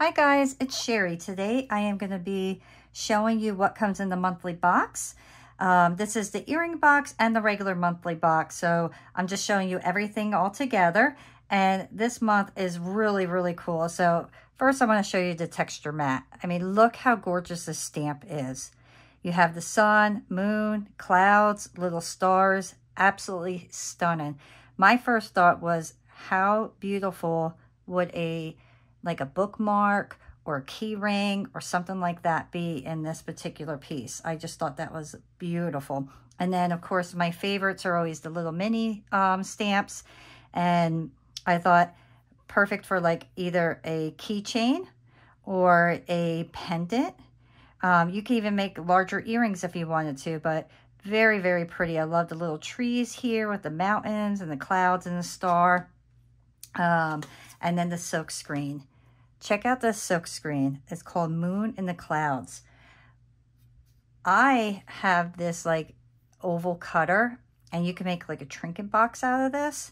Hi guys, it's Sherry. Today I am going to be showing you what comes in the monthly box. This is the earring box and the regular monthly box. So I'm just showing you everything all together. And this month is really, really cool. So first I want to show you the texture mat. I mean, look how gorgeous this stamp is. You have the sun, moon, clouds, little stars, absolutely stunning. My first thought was, how beautiful would like a bookmark or a key ring or something like that be in this particular piece. I just thought that was beautiful. And then of course my favorites are always the little mini stamps, and I thought perfect for like either a keychain or a pendant. You can even make larger earrings if you wanted to, but very, very pretty. I love the little trees here with the mountains and the clouds and the star. And then the silk screen. Check out this silk screen. It's called Moon in the Clouds. I have this like oval cutter, and you can make like a trinket box out of this.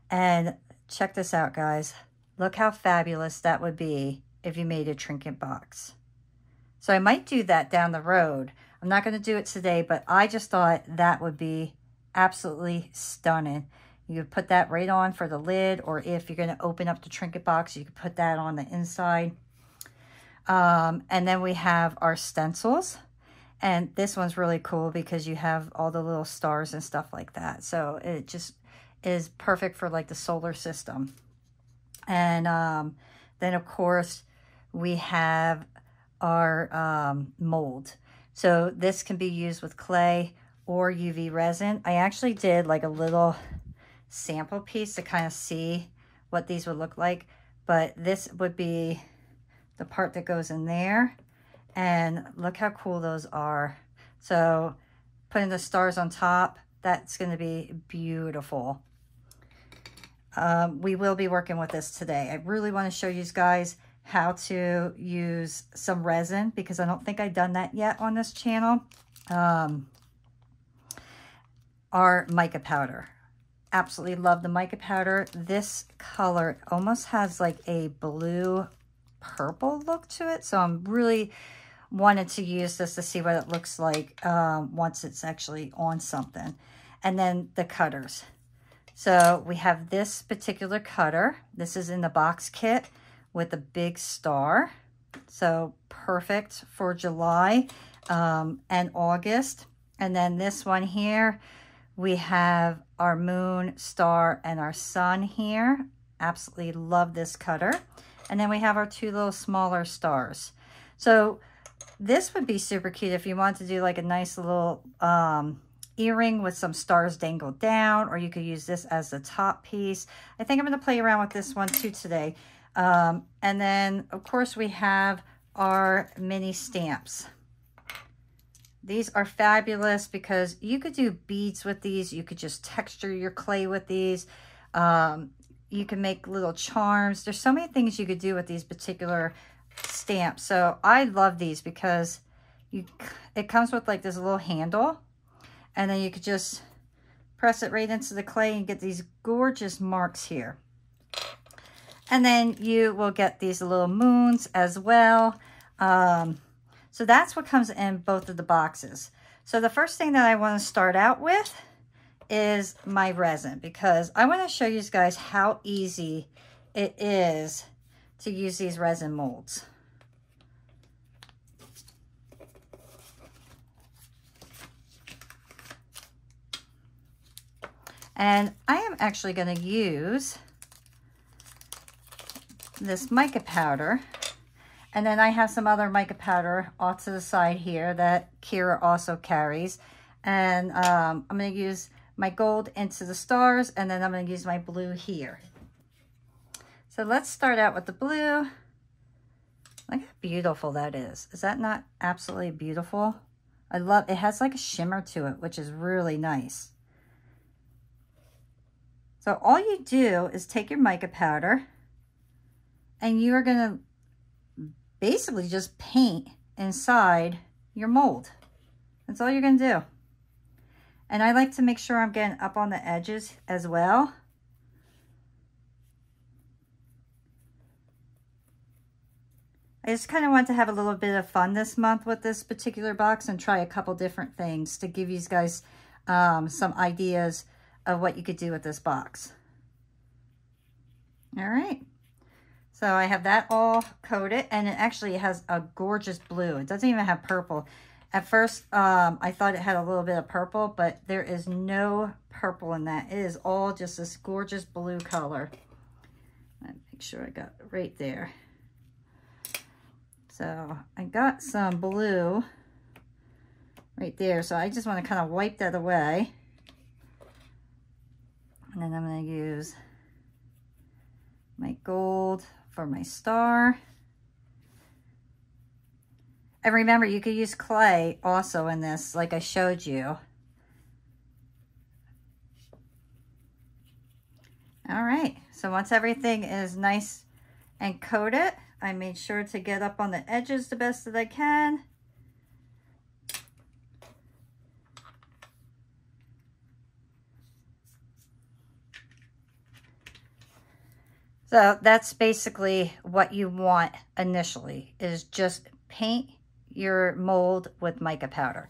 And check this out, guys. Look how fabulous that would be if you made a trinket box. So I might do that down the road. I'm not going to do it today, but I just thought that would be absolutely stunning. You could put that right on for the lid, or if you're going to open up the trinket box, you could put that on the inside. And then we have our stencils. And this one's really cool because you have all the little stars and stuff like that. So it just is perfect for like the solar system. And then of course we have our mold. So this can be used with clay or UV resin. I actually did like a little sample piece to kind of see what these would look like, but this would be the part that goes in there, and look how cool those are. So putting the stars on top, that's going to be beautiful. We will be working with this today. I really want to show you guys how to use some resin, because I don't think I've done that yet on this channel. Our mica powder. Absolutely love the mica powder. This color almost has like a blue purple look to it, so I'm really wanted to use this to see what it looks like once it's actually on something. And then the cutters. So we have this particular cutter. This is in the box kit with a big star, so perfect for July and August. And then this one here, we have our moon, star, and our sun here. Absolutely love this cutter. And then we have our two little smaller stars. So this would be super cute if you want to do like a nice little earring with some stars dangled down, or you could use this as the top piece. I think I'm going to play around with this one too today. And then of course we have our mini stamps. These are fabulous because you could do beads with these. You could just texture your clay with these. You can make little charms. There's so many things you could do with these particular stamps. So I love these because it comes with like this little handle, and then you could just press it right into the clay and get these gorgeous marks here. And then you will get these little moons as well. So that's what comes in both of the boxes. So the first thing that I want to start out with is my resin, because I want to show you guys how easy it is to use these resin molds. And I am actually going to use this mica powder. And then I have some other mica powder off to the side here that Kira also carries. And I'm going to use my gold into the stars, and then I'm going to use my blue here. So let's start out with the blue. Look how beautiful that is. Is that not absolutely beautiful? I love it. It has like a shimmer to it, which is really nice. So all you do is take your mica powder, and you are going to basically just paint inside your mold. That's all you're going to do. And I like to make sure I'm getting up on the edges as well. I just kind of want to have a little bit of fun this month with this particular box and try a couple different things to give you guys some ideas of what you could do with this box. All right. So I have that all coated, and it actually has a gorgeous blue. It doesn't even have purple. At first, I thought it had a little bit of purple, but there is no purple in that. It is all just this gorgeous blue color. Make sure I got it right there. So I got some blue right there. So I just want to kind of wipe that away. And then I'm going to use my gold for my star. And remember, you could use clay also in this, like I showed you. All right, so once everything is nice and coated, I made sure to get up on the edges the best that I can. So that's basically what you want initially, is just paint your mold with mica powder.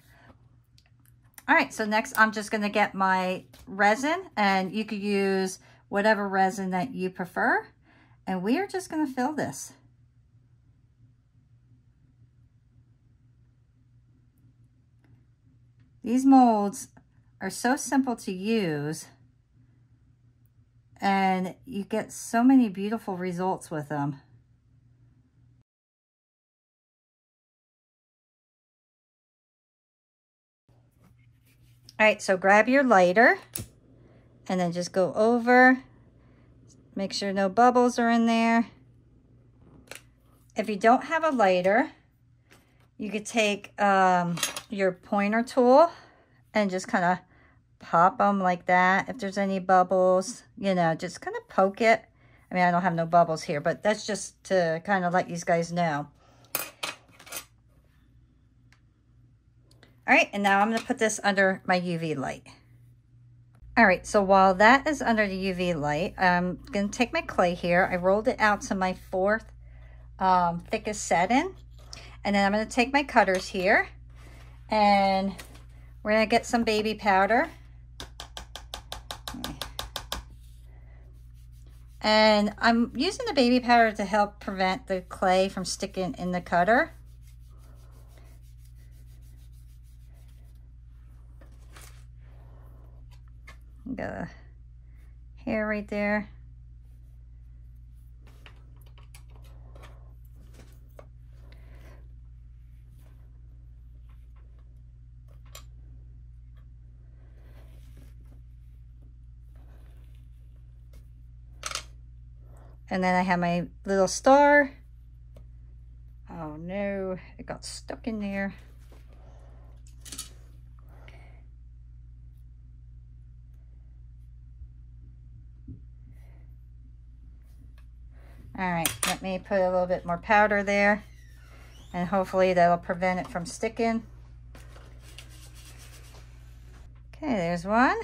All right, so next I'm just gonna get my resin, and you could use whatever resin that you prefer. And we are just gonna fill this. These molds are so simple to use, and you get so many beautiful results with them. All right, so grab your lighter and then just go over. Make sure no bubbles are in there. If you don't have a lighter, you could take your pointer tool and just kind of pop them like that. If there's any bubbles, you know, just kind of poke it. I mean, I don't have no bubbles here, but that's just to kind of let you guys know. All right, and now I'm going to put this under my UV light. All right, so while that is under the UV light, I'm going to take my clay here. I rolled it out to my 4th thickest setting. And then I'm going to take my cutters here, and we're going to get some baby powder. And I'm using the baby powder to help prevent the clay from sticking in the cutter. Got a hair right there. And then I have my little star. Oh no, it got stuck in there. All right, let me put a little bit more powder there, and hopefully that'll prevent it from sticking. Okay, there's one.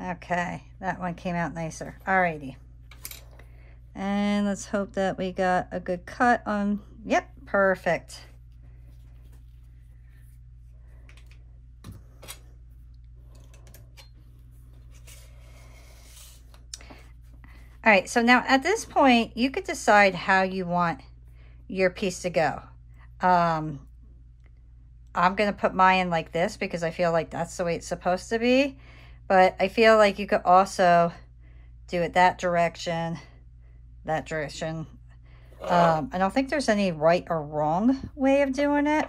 Okay, that one came out nicer. Alrighty. And let's hope that we got a good cut on, yep, perfect. All right, so now at this point, you could decide how you want your piece to go. I'm gonna put mine like this because I feel like that's the way it's supposed to be. But I feel like you could also do it that direction, that direction. I don't think there's any right or wrong way of doing it.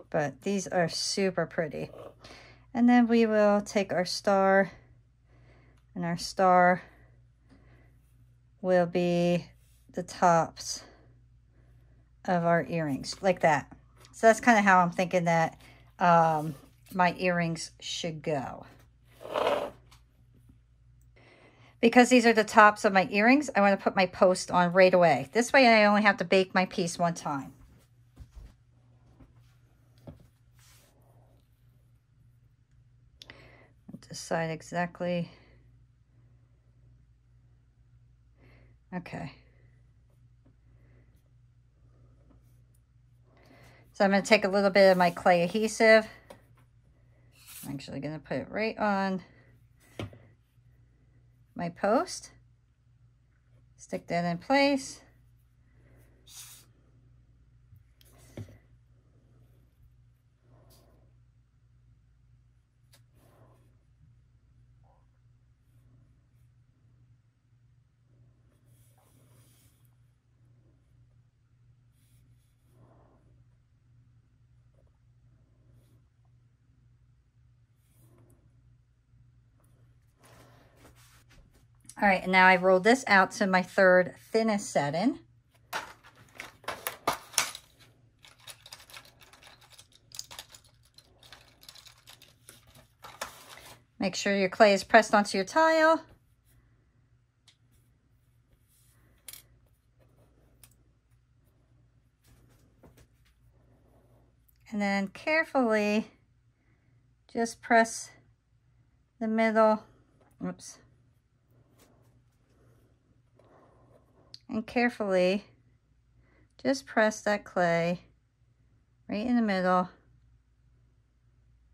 But these are super pretty. And then we will take our star, and our star will be the tops of our earrings, like that. So that's kind of how I'm thinking that my earrings should go. Because these are the tops of my earrings, I want to put my post on right away. This way I only have to bake my piece one time. decide exactly. Okay. So I'm going to take a little bit of my clay adhesive. I'm actually going to put it right on my post. Stick that in place. All right, and now I rolled this out to my third thinnest setting. Make sure your clay is pressed onto your tile. And then carefully just press the middle. Oops. And carefully just press that clay right in the middle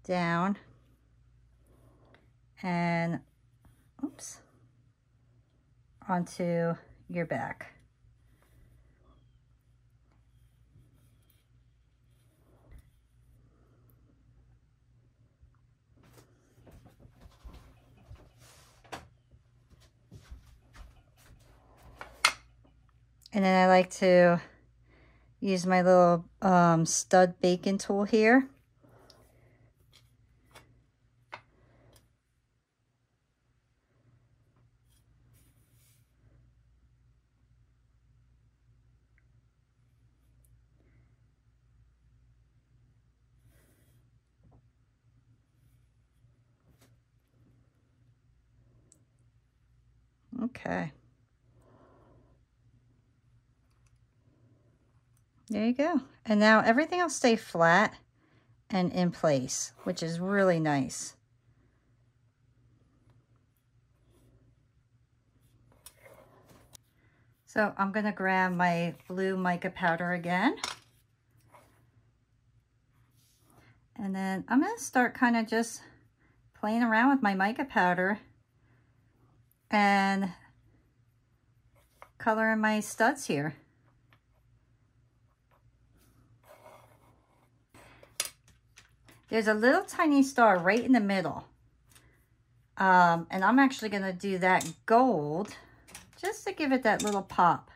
down and oops, onto your back. And then I like to use my little stud bacon tool here. Okay. There you go. And now everything will stay flat and in place, which is really nice. So I'm going to grab my blue mica powder again. And then I'm going to start kind of just playing around with my mica powder and coloring my studs here. There's a little tiny star right in the middle. And I'm actually going to do that gold just to give it that little pop.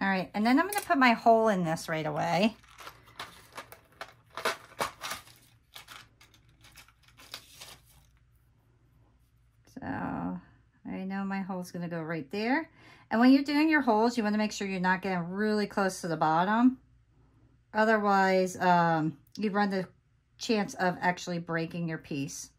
All right, and then I'm going to put my hole in this right away. So I know my hole's going to go right there. And when you're doing your holes, you want to make sure you're not getting really close to the bottom. Otherwise, you run the chance of actually breaking your piece.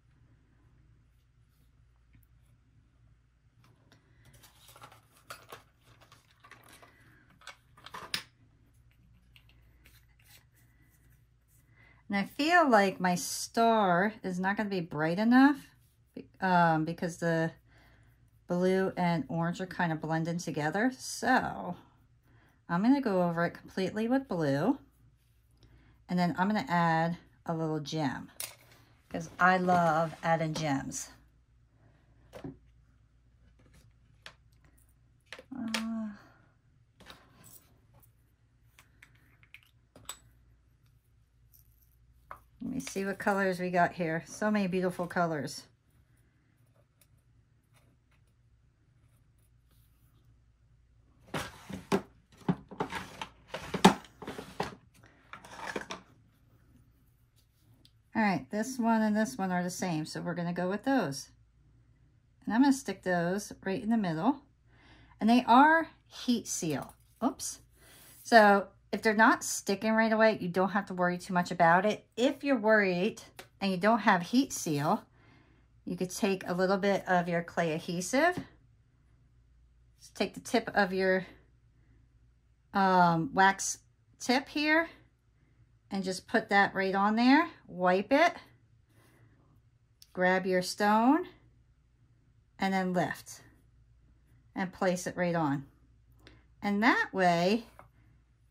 And I feel like my star is not going to be bright enough because the blue and orange are kind of blending together. So I'm going to go over it completely with blue. And then I'm going to add a little gem because I love adding gems. Let me see what colors we got here. So many beautiful colors. All right, this one and this one are the same, so we're going to go with those. And I'm going to stick those right in the middle. And they are heat seal. Oops. So if they're not sticking right away, you don't have to worry too much about it. If you're worried and you don't have heat seal, you could take a little bit of your clay adhesive. Just take the tip of your wax tip here and just put that right on there. Wipe it. Grab your stone and then lift and place it right on. And that way,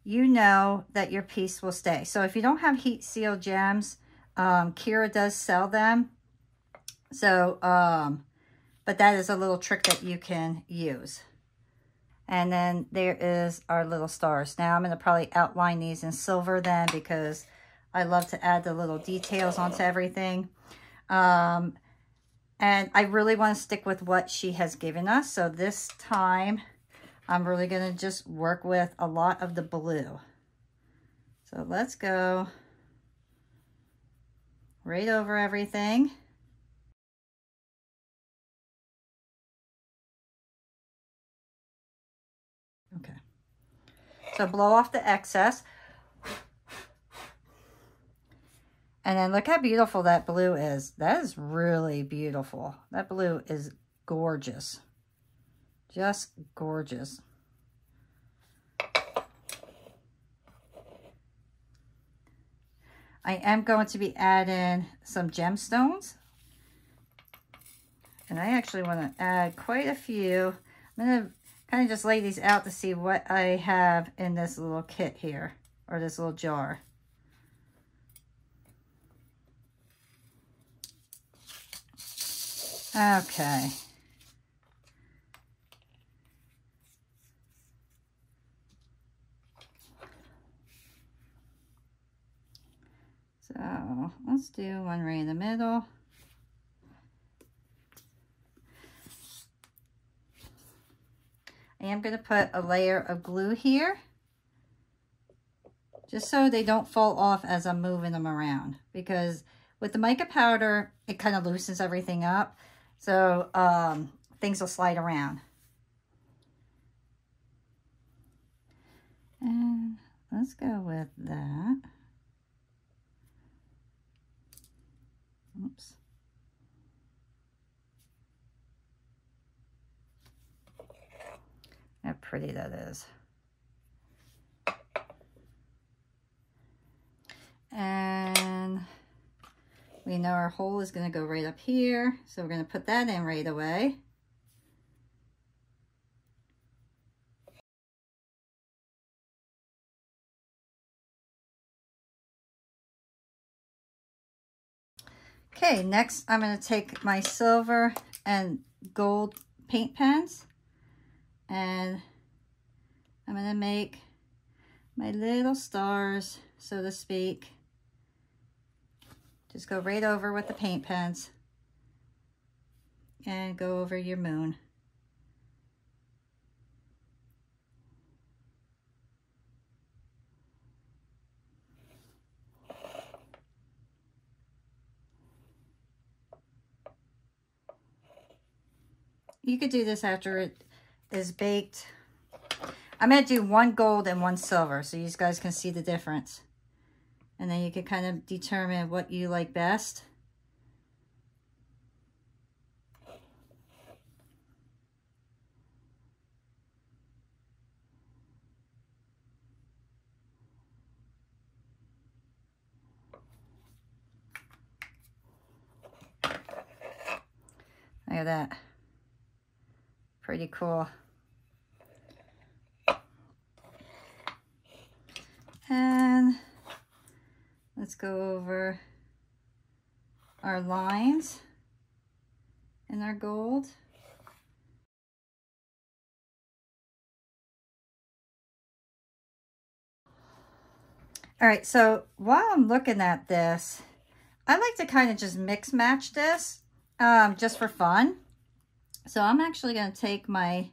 you know that your piece will stay. So if you don't have heat seal gems, Kira does sell them. So, but that is a little trick that you can use. And then there is our little stars. Now I'm going to probably outline these in silver then, because I love to add the little details onto everything. And I really want to stick with what she has given us. So this time, I'm really going to just work with a lot of the blue. So let's go right over everything. Okay. So blow off the excess. And then look how beautiful that blue is. That is really beautiful. That blue is gorgeous. Just gorgeous. I am going to be adding some gemstones. And I actually want to add quite a few. I'm going to kind of just lay these out to see what I have in this little kit here, or this little jar. Okay. So let's do one right in the middle. I am going to put a layer of glue here, just so they don't fall off as I'm moving them around, because with the mica powder, it kind of loosens everything up. So things will slide around. And let's go with that. Oops. How pretty that is. And we know our hole is going to go right up here, so we're going to put that in right away. Okay, next I'm going to take my silver and gold paint pens, and I'm going to make my little stars, so to speak. Just go right over with the paint pens and go over your moon. You could do this after it is baked. I'm going to do one gold and one silver so you guys can see the difference. And then you can kind of determine what you like best. Look at that. Pretty cool. And let's go over our lines in our gold. All right, so while I'm looking at this, I like to kind of just mix match this just for fun. So I'm actually going to take my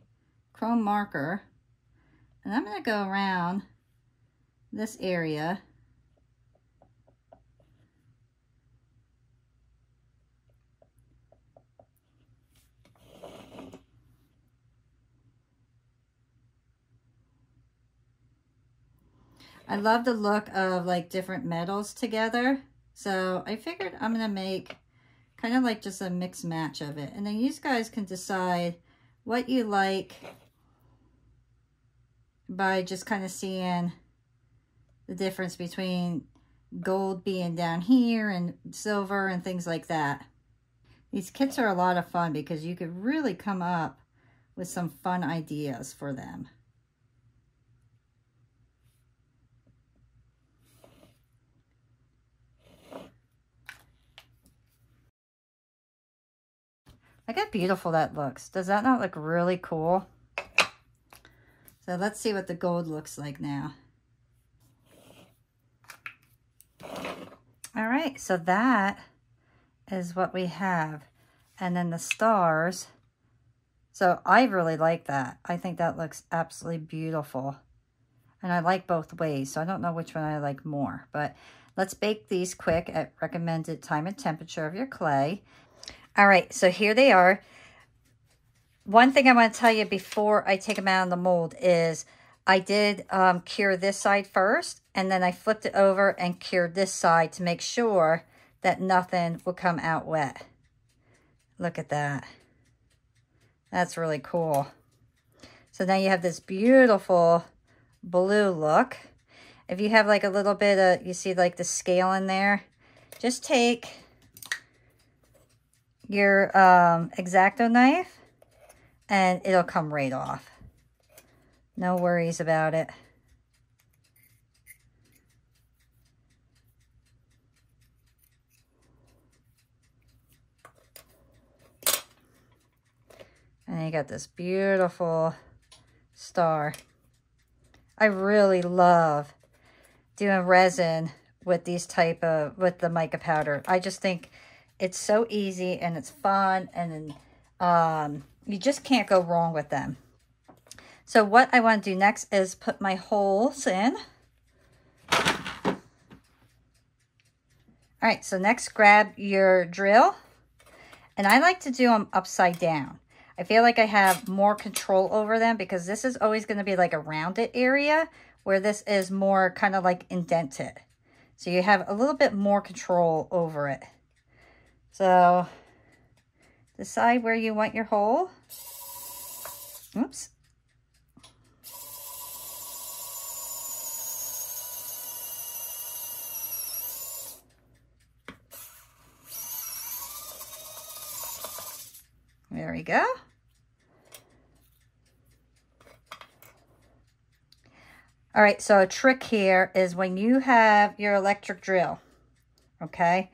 chrome marker and I'm going to go around this area. I love the look of like different metals together. So I figured I'm gonna make kind of like just a mix match of it. And then you guys can decide what you like by just kind of seeing the difference between gold being down here and silver and things like that. These kits are a lot of fun because you could really come up with some fun ideas for them. Look how beautiful that looks. Does that not look really cool? So let's see what the gold looks like now. All right, so that is what we have. And then the stars. So I really like that. I think that looks absolutely beautiful. And I like both ways, so I don't know which one I like more. But let's bake these quick at recommended time and temperature of your clay. All right, so here they are. One thing I want to tell you before I take them out of the mold is I did cure this side first, and then I flipped it over and cured this side to make sure that nothing will come out wet. Look at that. That's really cool. So now you have this beautiful blue look. If you have like a little bit of, you see like the scale in there, just take your X-Acto knife and it'll come right off. No worries about it. And you got this beautiful star. I really love doing resin with these type of, with the mica powder. I just think it's so easy and it's fun, and you just can't go wrong with them. So what I want to do next is put my holes in. All right, so next grab your drill. And I like to do them upside down. I feel like I have more control over them because this is always going to be like a rounded area where this is more kind of like indented. So you have a little bit more control over it. So decide where you want your hole. Oops. There we go. All right, so a trick here is when you have your electric drill, okay,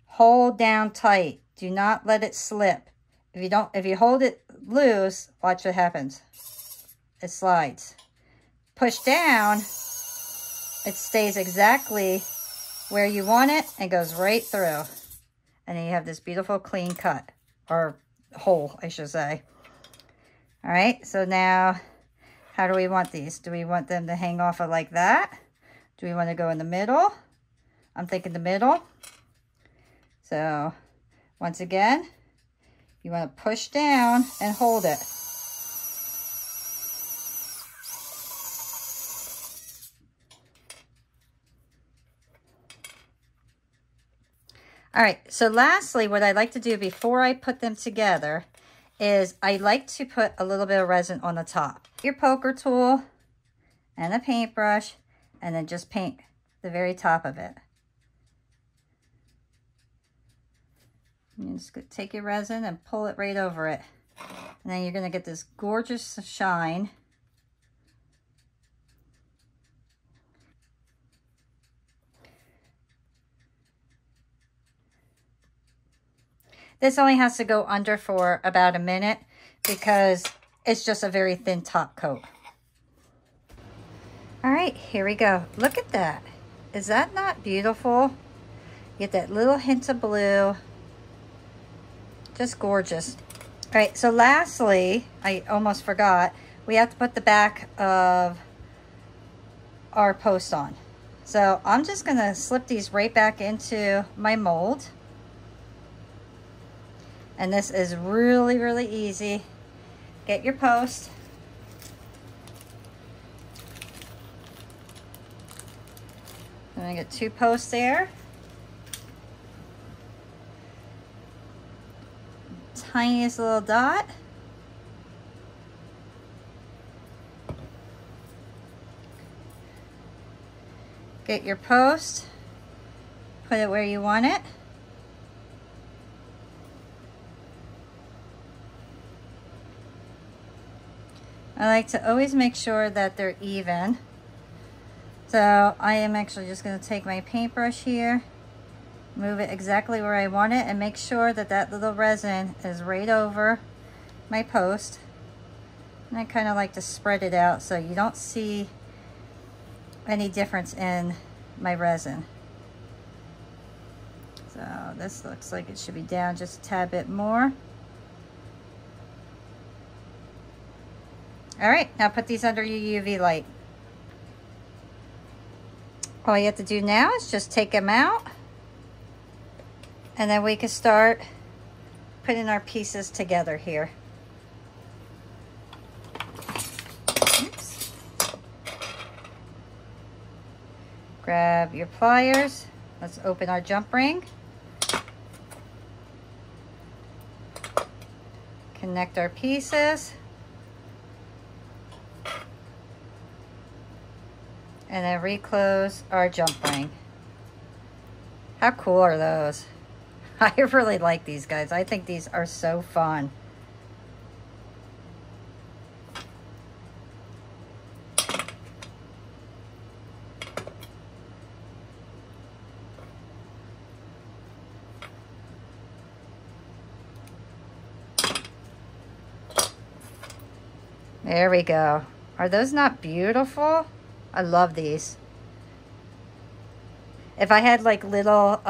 hold down tight. Do not let it slip. If you hold it loose, watch what happens. It slides. Push down, it stays exactly where you want it and goes right through. And then you have this beautiful clean cut, or hole, I should say. All right, so now, how do we want these? Do we want them to hang off of like that? Do we want to go in the middle? I'm thinking the middle. So, once again, you want to push down and hold it. All right, so lastly, what I like to do before I put them together is I like to put a little bit of resin on the top. Your poker tool and a paintbrush, and then just paint the very top of it. You just take your resin and pull it right over it. And then you're gonna get this gorgeous shine. This only has to go under for about a minute because it's just a very thin top coat. All right, here we go. Look at that. Is that not beautiful? Get that little hint of blue. Just gorgeous. All right, so lastly, I almost forgot, we have to put the back of our post on. So I'm just gonna slip these right back into my mold. And this is really, really easy. Get your post. I'm gonna get 2 posts there. Tiniest little dot. Get your post, put it where you want it. I like to always make sure that they're even. So I am actually just going to take my paintbrush here, move it exactly where I want it, and make sure that that little resin is right over my post. And I kind of like to spread it out so you don't see any difference in my resin. So this looks like it should be down just a tad bit more. All right, now put these under your UV light. All you have to do now is just take them out, and then we can start putting our pieces together here. Oops. Grab your pliers. Let's open our jump ring. Connect our pieces. And then reclose our jump ring. How cool are those? I really like these guys. I think these are so fun. There we go. Are those not beautiful? I love these. If I had like little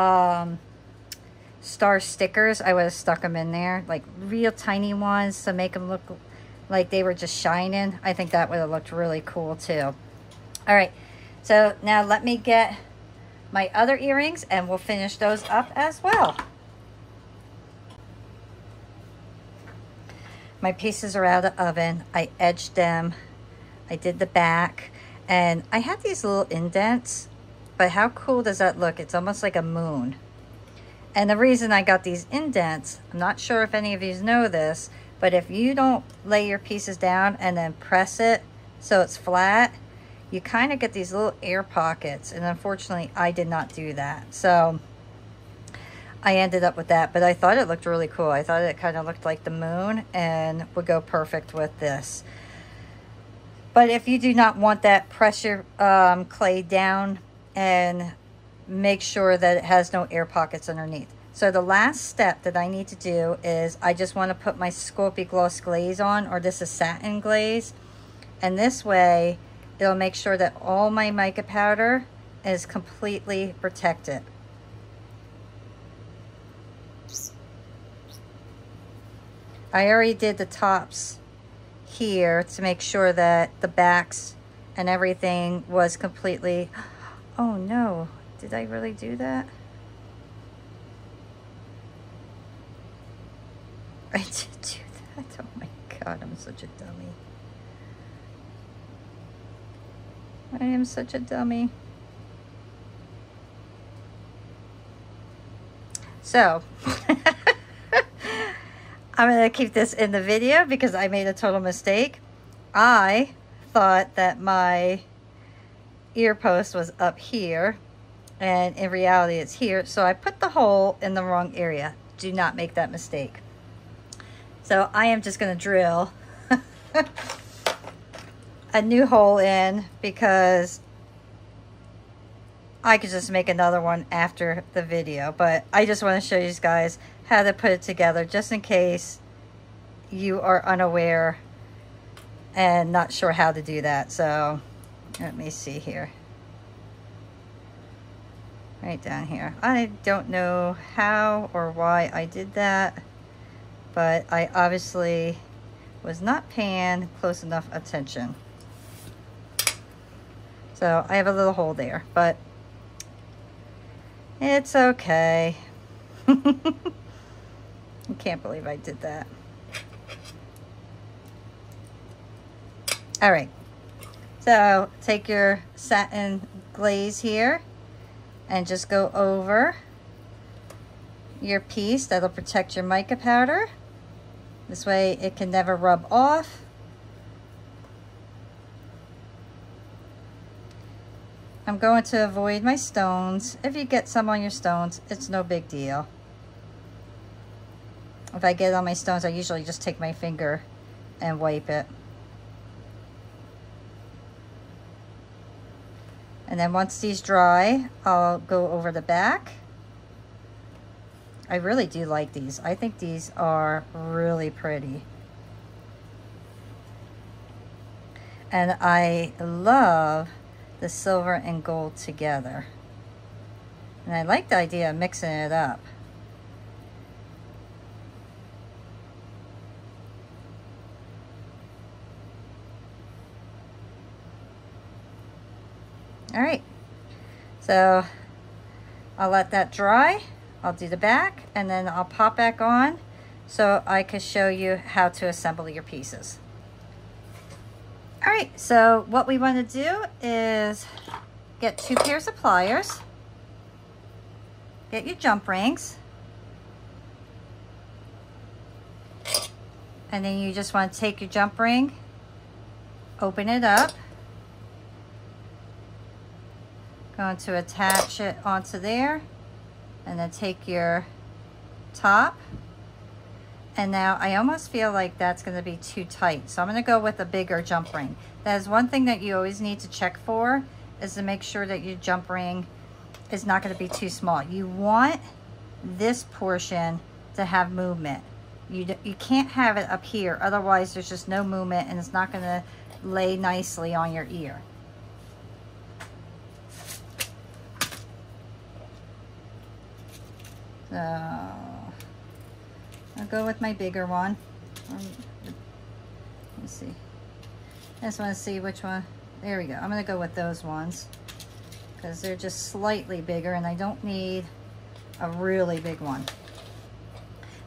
star stickers, I would have stuck them in there, like real tiny ones to make them look like they were just shining. I think that would have looked really cool too. All right, so now let me get my other earrings and we'll finish those up as well. My pieces are out of the oven. I edged them. I did the back. And I have these little indents, but how cool does that look? It's almost like a moon. And the reason I got these indents, I'm not sure if any of you know this, but if you don't lay your pieces down and then press it so it's flat, you kind of get these little air pockets. And unfortunately, I did not do that. So I ended up with that, but I thought it looked really cool. I thought it kind of looked like the moon and would go perfect with this. But if you do not want that, press your clay down and make sure that it has no air pockets underneath. So the last step that I need to do is I just want to put my Sculpey Gloss glaze on, or this is satin glaze. And this way, it'll make sure that all my mica powder is completely protected. I already did the tops here to make sure that the backs and everything was completely... Oh no, did I really do that? I did do that. Oh my God, I'm such a dummy. I am such a dummy. So I'm going to keep this in the video because I made a total mistake. I thought that my ear post was up here, and in reality it's here. So I put the hole in the wrong area. Do not make that mistake. So I am just going to drill a new hole in because I could just make another one after the video. But I just want to show you guys how to put it together, just in case you are unaware and not sure how to do that. So let me see here. Right down here. I don't know how or why I did that, but I obviously was not paying close enough attention. So I have a little hole there, but it's okay. I can't believe I did that. All right, so take your satin glaze here and just go over your piece. That'll protect your mica powder. This way it can never rub off. I'm going to avoid my stones. If you get some on your stones, it's no big deal. If I get on my stones, I usually just take my finger and wipe it. And then once these dry, I'll go over the back. I really do like these. I think these are really pretty. And I love the silver and gold together. And I like the idea of mixing it up. All right, so I'll let that dry. I'll do the back and then I'll pop back on so I can show you how to assemble your pieces. All right, so what we want to do is get 2 pairs of pliers, get your jump rings, and then you just want to take your jump ring, open it up, going to attach it onto there, and then take your top. And now I almost feel like that's going to be too tight, so I'm going to go with a bigger jump ring. That is one thing that you always need to check for, is to make sure that your jump ring is not going to be too small. You want this portion to have movement. You can't have it up here, otherwise there's just no movement and it's not going to lay nicely on your ear. So I'll go with my bigger one. Let me see. I just want to see which one. There we go. I'm going to go with those ones because they're just slightly bigger and I don't need a really big one.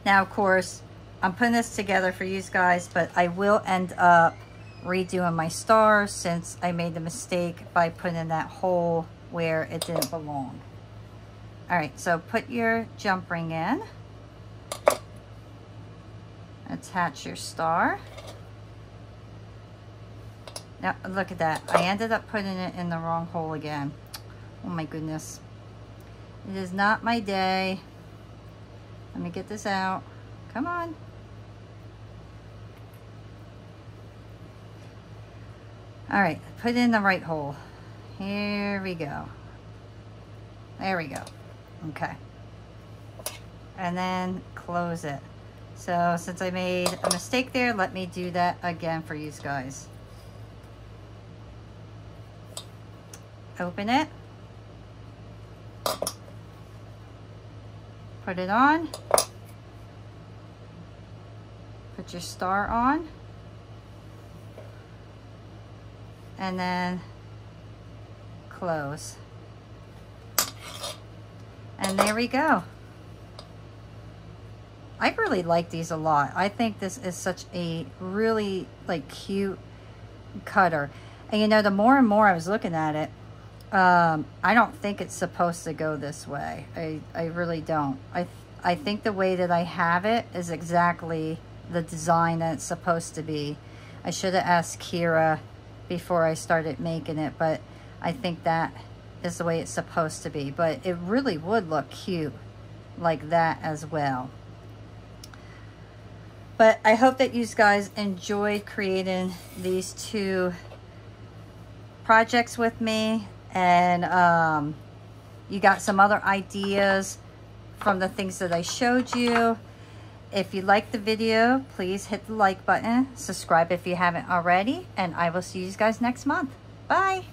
Now, of course, I'm putting this together for you guys, but I will end up redoing my stars since I made the mistake by putting in that hole where it didn't belong. All right, so put your jump ring in. Attach your star. Now, look at that. I ended up putting it in the wrong hole again. Oh my goodness. It is not my day. Let me get this out. Come on. All right, put it in the right hole. Here we go. There we go. Okay. And then close it. So since I made a mistake there, let me do that again for you guys. Open it. Put it on. Put your star on. And then close. And there we go. I really like these a lot. I think this is such a really like cute cutter. And you know, the more and more I was looking at it, I don't think it's supposed to go this way. I really don't. I think the way that I have it is exactly the design that it's supposed to be. I should have asked Kira before I started making it, but I think that is the way it's supposed to be. But it really would look cute like that as well. But I hope that you guys enjoyed creating these 2 projects with me, and you got some other ideas from the things that I showed you. If you liked the video, please hit the like button, subscribe if you haven't already, and I will see you guys next month. Bye.